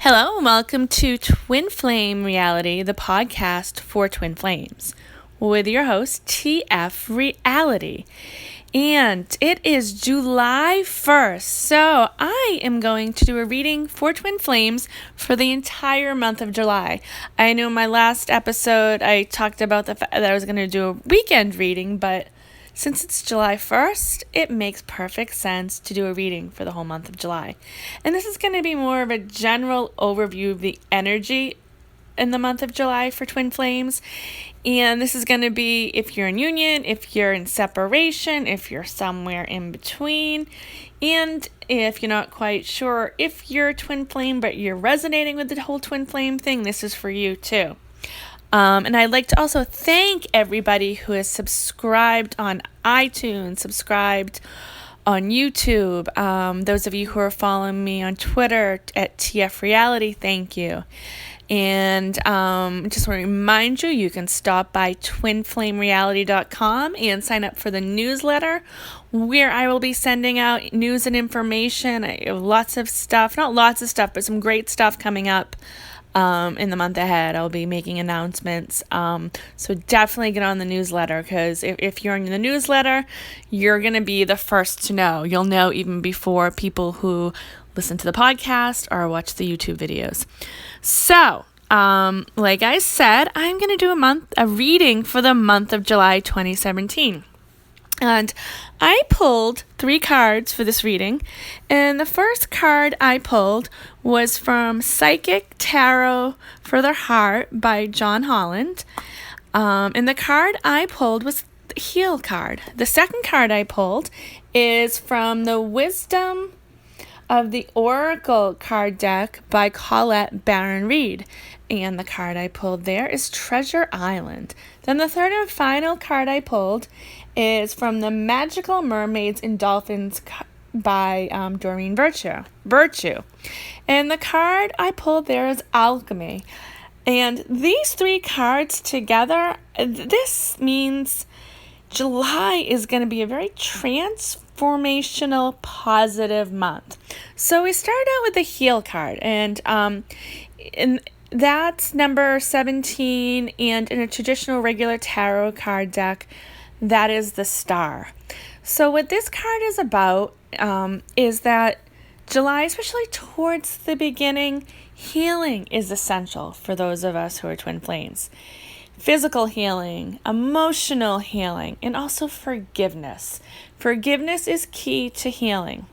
Hello, and welcome to Twin Flame Reality, the podcast for Twin Flames, with your host, TF Reality. And it is July 1st, so I am going to do a reading for Twin Flames for the entire month of July. I know in my last episode I talked about the fact that I was going to do a weekend reading, but since it's July 1st, it makes perfect sense to do a reading for the whole month of July. And this is going to be more of a general overview of the energy in the month of July for Twin Flames. And this is going to be if you're in union, if you're in separation, if you're somewhere in between, and if you're not quite sure if you're a twin flame, but you're resonating with the whole twin flame thing, this is for you too. And I'd like to also thank everybody who has subscribed on iTunes, subscribed on YouTube. Those of you who are following me on Twitter at TF Reality, thank you. And just want to remind you, you can stop by twinflamereality.com and sign up for the newsletter where I will be sending out news and information. I have lots of stuff, not lots of stuff, but some great stuff coming up. In the month ahead, I'll be making announcements. So definitely get on the newsletter, because if you're in the newsletter, you're going to be the first to know. You'll know even before people who listen to the podcast or watch the YouTube videos. So, like I said, I'm going to do a reading for the month of July 2017. And I pulled 3 cards for this reading, and the first card I pulled was from Psychic Tarot for the Heart by John Holland, and the card I pulled was the Heal card. The second card I pulled is from the Wisdom of the Oracle card deck by Colette Baron Reed, and the card I pulled there is Treasure Island. Then the third and final card I pulled is from the Magical Mermaids and Dolphins by Doreen Virtue. And the card I pulled there is Alchemy. And these 3 cards together, this means July is going to be a very transformational, positive month. So we start out with the Heal card, and that's number 17, and in a traditional regular tarot card deck, that is the Star. So what this card is about is that July, especially towards the beginning, healing is essential for those of us who are twin flames. Physical healing, emotional healing, and also forgiveness. Forgiveness is key to healing.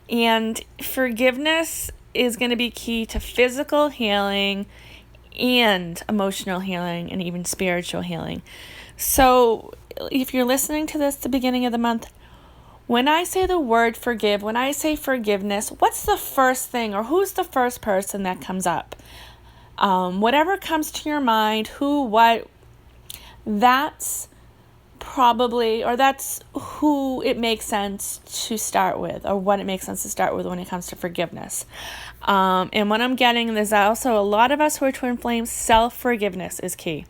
And forgiveness is going to be key to physical healing and emotional healing and even spiritual healing. So if you're listening to this at the beginning of the month, when I say the word forgive, when I say forgiveness, what's the first thing, or who's the first person that comes up? Whatever comes to your mind, who, what, that's probably, or that's who it makes sense to start with, or what it makes sense to start with when it comes to forgiveness. And what I'm getting, there's also a lot of us who are twin flames, self-forgiveness is key.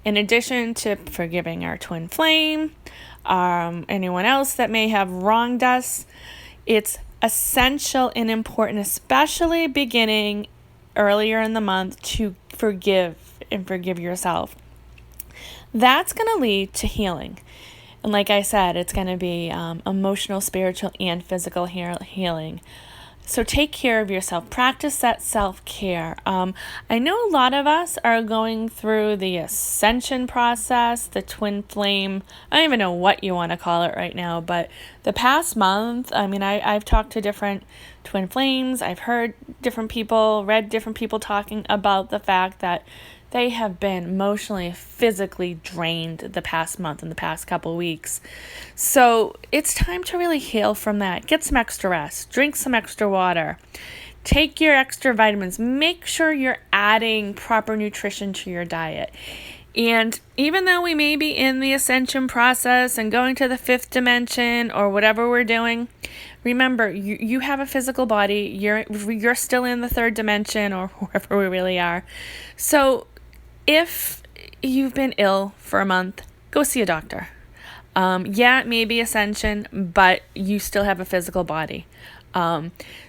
In addition to forgiving our twin flame, anyone else that may have wronged us, it's essential and important, especially beginning earlier in the month, to forgive and forgive yourself. That's going to lead to healing. And like I said, it's going to be emotional, spiritual, and physical healing. So take care of yourself. Practice that self-care. I know a lot of us are going through the ascension process, the twin flame. I don't even know what you want to call it right now, but the past month, I've talked to different twin flames. I've heard different people, read different people talking about the fact that they have been emotionally, physically drained the past month and the past couple weeks. So it's time to really heal from that. Get some extra rest. Drink some extra water. Take your extra vitamins. Make sure you're adding proper nutrition to your diet. And even though we may be in the ascension process and going to the 5th dimension or whatever we're doing, remember, you have a physical body. You're still in the 3rd dimension or wherever we really are. So if you've been ill for a month, go see a doctor. Yeah, it may be ascension, but you still have a physical body.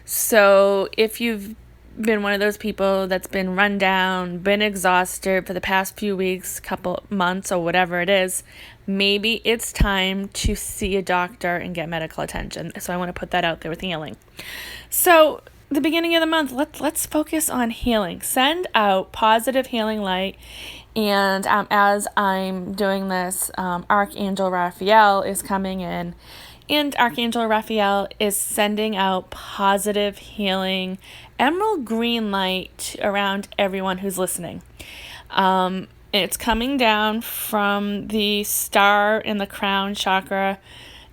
So if you've been one of those people that's been run down, been exhausted for the past few weeks, couple months, or whatever it is, maybe it's time to see a doctor and get medical attention. So I want to put that out there with healing. So the beginning of the month, let's focus on healing. Send out positive healing light. And as I'm doing this, Archangel Raphael is coming in. And Archangel Raphael is sending out positive healing, emerald green light around everyone who's listening. It's coming down from the star in the crown chakra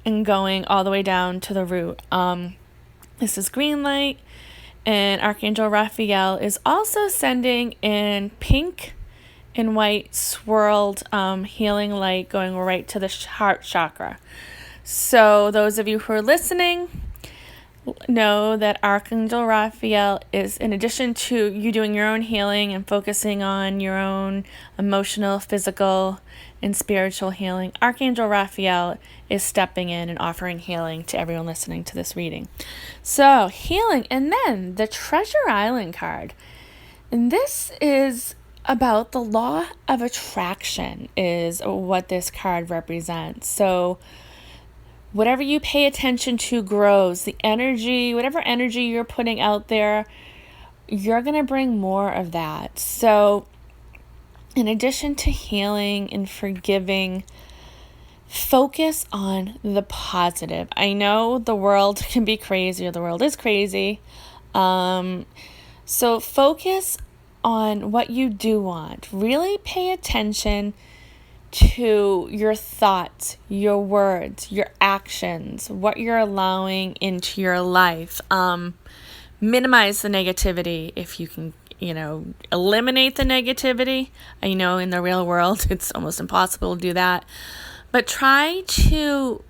and going all the way down to the root. This is green light, and Archangel Raphael is also sending in pink and white swirled healing light going right to the heart chakra. So those of you who are listening know that Archangel Raphael is, in addition to you doing your own healing and focusing on your own emotional, physical, and spiritual healing, Archangel Raphael is stepping in and offering healing to everyone listening to this reading. So healing, and then the Treasure Island card. And this is about the law of attraction is what this card represents. So whatever you pay attention to grows. The energy, whatever energy you're putting out there, you're going to bring more of that. So in addition to healing and forgiving, focus on the positive. I know the world can be crazy, or the world is crazy. So focus on what you do want. Really pay attention to your thoughts, your words, your actions, what you're allowing into your life. Minimize the negativity if you can, eliminate the negativity. I know in the real world it's almost impossible to do that. But try to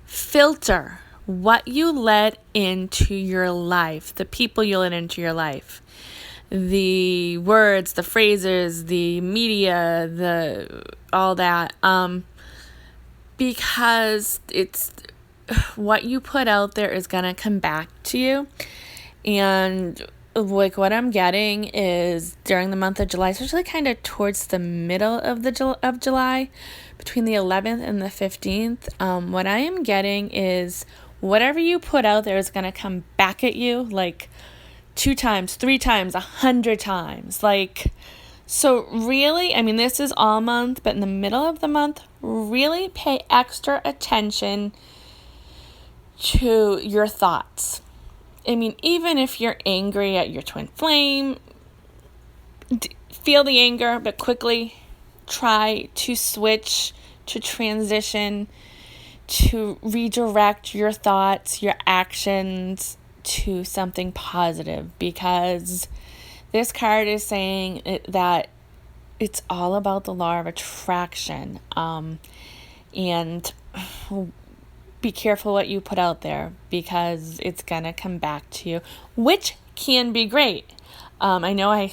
filter what you let into your life, the people you let into your life. The words, the phrases, the media, all that, because it's what you put out there is going to come back to you. And like what I'm getting is during the month of July, especially kind of towards the middle of July, between the 11th and the 15th, what I am getting is whatever you put out there is going to come back at you, like 2 times, 3 times, 100 times. So really, this is all month, but in the middle of the month, really pay extra attention to your thoughts. Even if you're angry at your twin flame, feel the anger, but quickly try to switch, to transition, to redirect your thoughts, your actions to something positive, because this card is saying that it's all about the law of attraction, and be careful what you put out there, because it's gonna come back to you, which can be great. I know I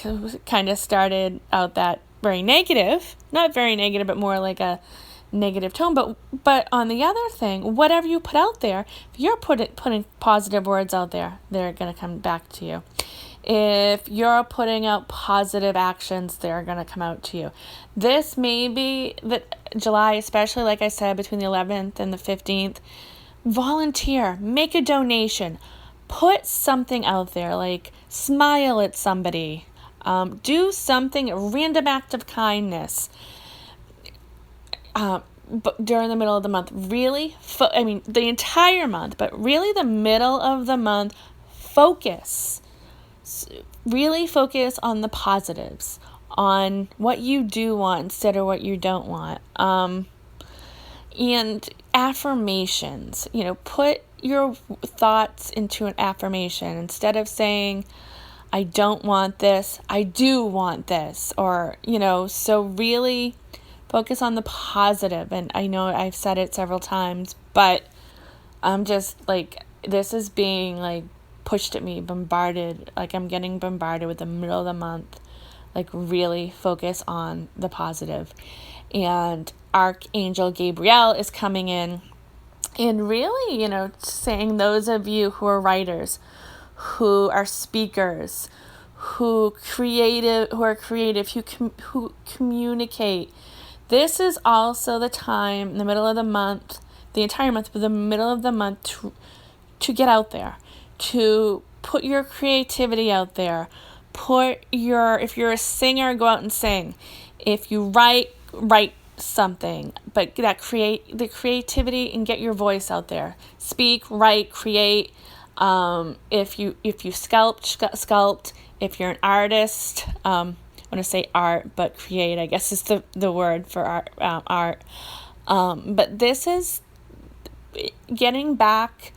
kind of started out that very negative, not very negative, but more like a negative tone, but on the other thing, whatever you put out there, if you're putting positive words out there, they're going to come back to you. If you're putting out positive actions, they're going to come out to you. This may be that July, especially like I said, between the 11th and the 15th, volunteer, make a donation, put something out there, like smile at somebody, do something, a random act of kindness. But during the middle of the month, really, the entire month, but really the middle of the month, really focus on the positives, on what you do want instead of what you don't want. And affirmations, put your thoughts into an affirmation instead of saying, I don't want this, I do want this, or, so really focus on the positive. And I know I've said it several times, but I'm just this is being pushed at me, bombarded, I'm getting bombarded with the middle of the month. Really focus on the positive. And Archangel Gabriel is coming in and really, saying those of you who are writers, who are speakers, who are creative, who communicate. This is also the time in the middle of the month, the entire month, but the middle of the month to get out there, to put your creativity out there. If you're a singer, go out and sing. If you write something, but the creativity and get your voice out there. Speak, write, create. If you sculpt. If you're an artist, I want to say art, but create, I guess, is the word for art. But this is getting back.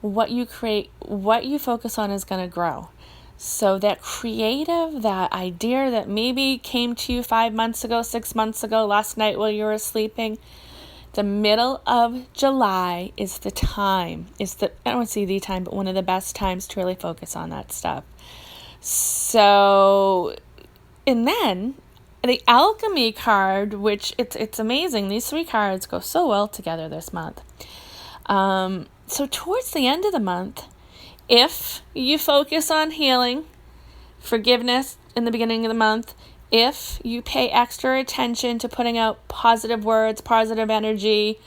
What you create, what you focus on is going to grow. So that creative, that idea that maybe came to you 5 months ago, 6 months ago, last night while you were sleeping, the middle of July is the time. I don't want to say the time, but one of the best times to really focus on that stuff. So, and then the alchemy card, which it's amazing. These 3 cards go so well together this month. So towards the end of the month, if you focus on healing, forgiveness in the beginning of the month, if you pay extra attention to putting out positive words, positive energy,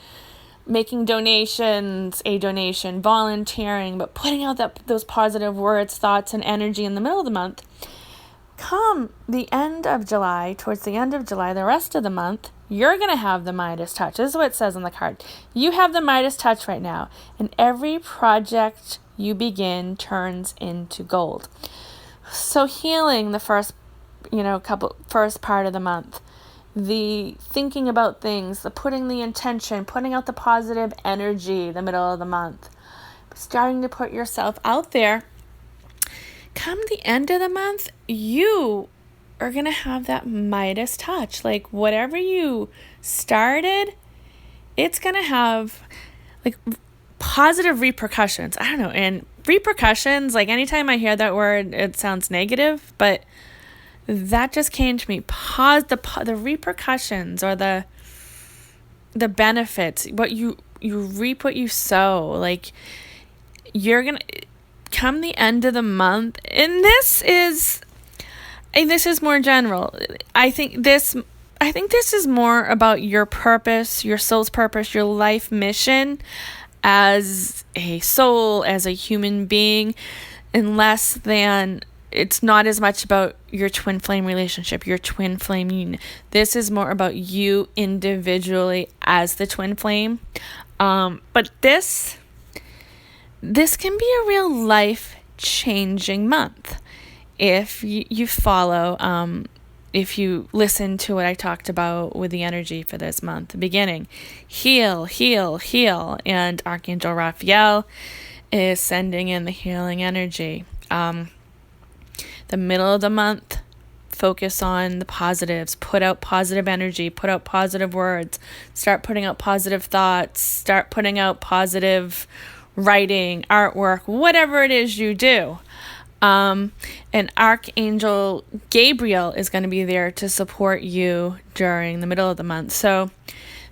making donations, a donation, volunteering, but putting out those positive words, thoughts, and energy in the middle of the month, come the end of July, towards the end of July, the rest of the month, you're going to have the Midas touch. This is what it says on the card. You have the Midas touch right now, and every project you begin turns into gold. So healing the first part of the month, the thinking about things, the putting the intention, putting out the positive energy the middle of the month, starting to put yourself out there. Come the end of the month, you are going to have that Midas touch. Like whatever you started, it's going to have like positive repercussions. I don't know. And repercussions, like anytime I hear that word, it sounds negative, but that just came to me. The repercussions or the benefits, what you reap what you sow. Like you're going to come the end of the month, and this is more general. I think this is more about your purpose, your soul's purpose, your life mission as a soul, as a human being, it's not as much about your twin flame relationship, your twin flame union. This is more about you individually as the twin flame. But this can be a real life-changing month if you follow, if you listen to what I talked about with the energy for this month. The beginning, heal, heal, heal, and Archangel Raphael is sending in the healing energy. The middle of the month, focus on the positives, put out positive energy, put out positive words, start putting out positive thoughts, start putting out positive writing, artwork, whatever it is you do. And Archangel Gabriel is going to be there to support you during the middle of the month. So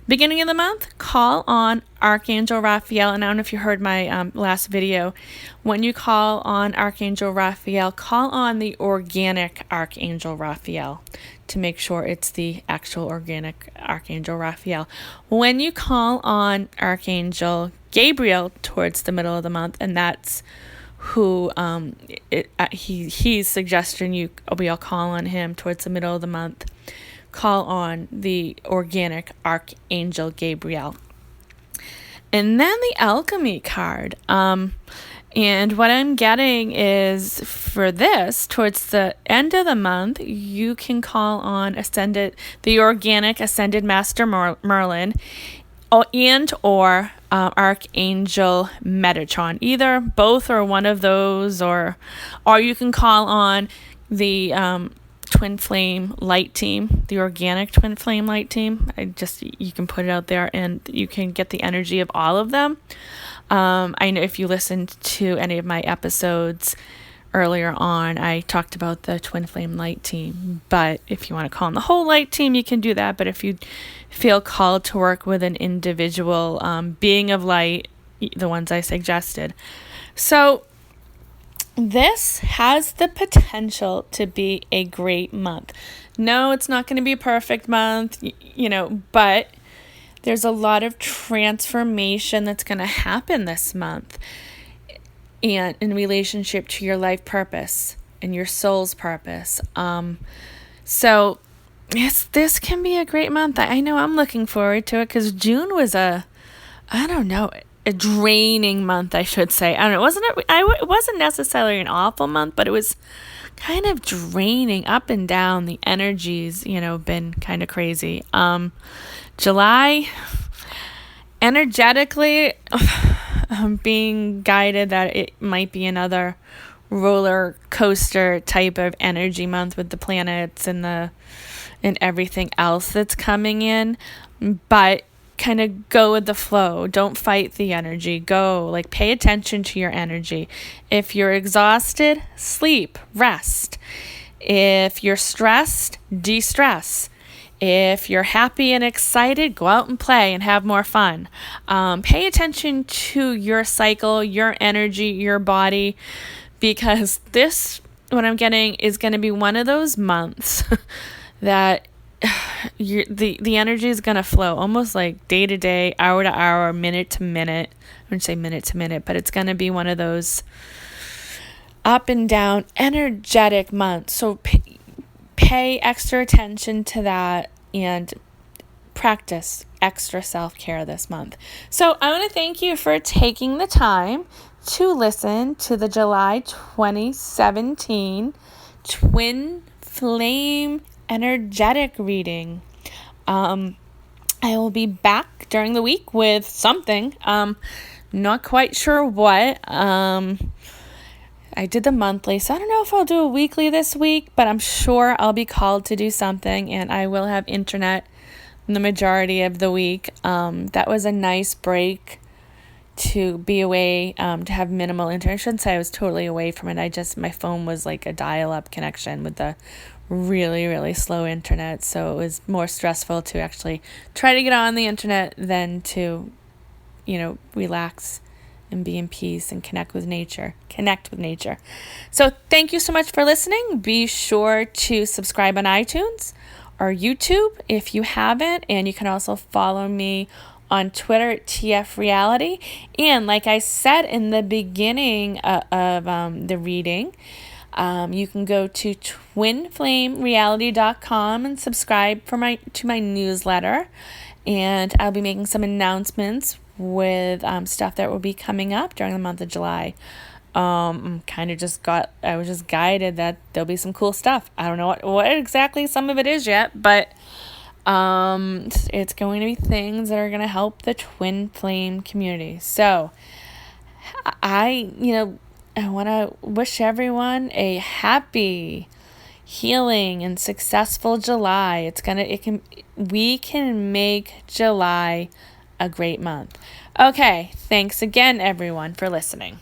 beginning of the month, call on Archangel Raphael. And I don't know if you heard my last video. When you call on Archangel Raphael, call on the organic Archangel Raphael to make sure it's the actual organic Archangel Raphael. When you call on Archangel Gabriel towards the middle of the month, and that's who he's suggesting we all call on him towards the middle of the month. Call on the organic Archangel Gabriel. And then the alchemy card. And what I'm getting is for this, towards the end of the month, you can call on the organic Ascended Master Merlin or Archangel Metatron. Either, both, or one of those, or you can call on the Twin Flame Light Team, the organic Twin Flame Light Team. You can put it out there and you can get the energy of all of them. I know if you listened to any of my episodes earlier on, I talked about the Twin Flame Light Team, but if you want to call on the whole Light Team, you can do that. But if you feel called to work with an individual being of light, the ones I suggested. So this has the potential to be a great month. No, it's not going to be a perfect month, but there's a lot of transformation that's going to happen this month and in relationship to your life purpose and your soul's purpose. So yes, this can be a great month. I know I'm looking forward to it because June was a draining month, I should say. I don't know. It wasn't necessarily an awful month, but it was kind of draining up and down. The energy's, been kind of crazy. July, energetically, I'm being guided that it might be another roller coaster type of energy month with the planets and everything else that's coming in, but kind of go with the flow. Don't fight the energy. Pay attention to your energy. If you're exhausted, sleep, rest. If you're stressed, de-stress. If you're happy and excited, go out and play and have more fun. Pay attention to your cycle, your energy, your body, because this, what I'm getting, is going to be one of those months that the energy is going to flow almost like day to day, hour to hour, minute to minute. I wouldn't say minute to minute, but it's going to be one of those up and down energetic months. So pay extra attention to that and practice extra self-care this month. So I want to thank you for taking the time to listen to the July 2017 Twin Flame energetic reading. I will be back during the week with something. Not quite sure what. I did the monthly, so I don't know if I'll do a weekly this week, but I'm sure I'll be called to do something, and I will have internet the majority of the week. That was a nice break to be away, to have minimal internet. I shouldn't say I was totally away from it. My phone was like a dial-up connection with the really, really slow internet, so it was more stressful to actually try to get on the internet than to, relax and be in peace and connect with nature. So thank you so much for listening. Be sure to subscribe on iTunes or YouTube if you haven't, and you can also follow me on Twitter at TF Reality. And like I said in the beginning of the reading, you can go to twinflamereality.com and subscribe to my newsletter, and I'll be making some announcements with stuff that will be coming up during the month of July. I was just guided that there'll be some cool stuff. I don't know what exactly some of it is yet, but it's going to be things that are going to help the twin flame community. So I want to wish everyone a happy, healing, and successful July. We can make July a great month. Okay, thanks again, everyone, for listening.